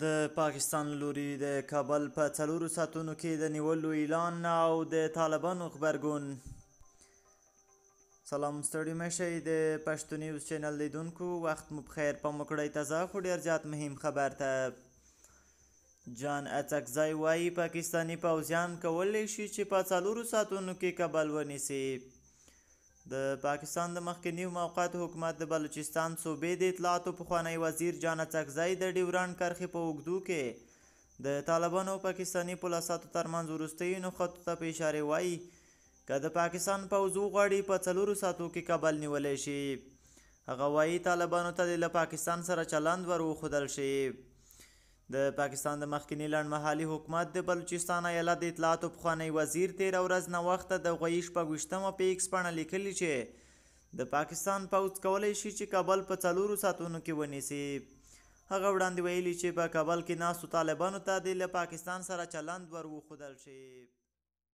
د پاکستان له لوري د کابل په 4 ساعتونو کې د نیولو اعلان او د طالبانو غبرګون. سلام ستړي مه شئ د پښتو نیوز چینل لیدونکو، وخت مو بخیر. په مکړی تازه خو ډېر زیات مهم خبر ته جان اڅکزی وایي پاکستانی پوځیان کولی شي چې په 4 ساعتونو کې کابل ونیسي. د پاکستان د مخکني موقت حکومت د بلوچستان صوبې د اطلاعاتو پخوانی وزیر جان اڅکزی د ډیورنډ کرښې په اوږدو کې د طالبانو او پاکستاني پولیسو ترمنځ وروستیو نښتو ته په اشاره وایي که د پاکستان پوځ وغواړي په 4 ساعتو کې کابل نیولی شي. هغه وایي طالبانو ته له پاکستان سره چلند ور وښودل شي. د پاکستان د مخکني لنډمهالي حکومت د بلوچستان ایالت د اطلاعاتو پخوانی وزیر تیره ورځ ناوخته د غویي 26 په ایکس پاڼه لیکلي چې د پاکستان پوځ کولی شي چې کابل په 4 ساعتونو کې ونیسي. هغه وړاندې ویلي چې په کابل کې ناستو طالبانو ته د له پاکستان سره چلند ور وښودل شي.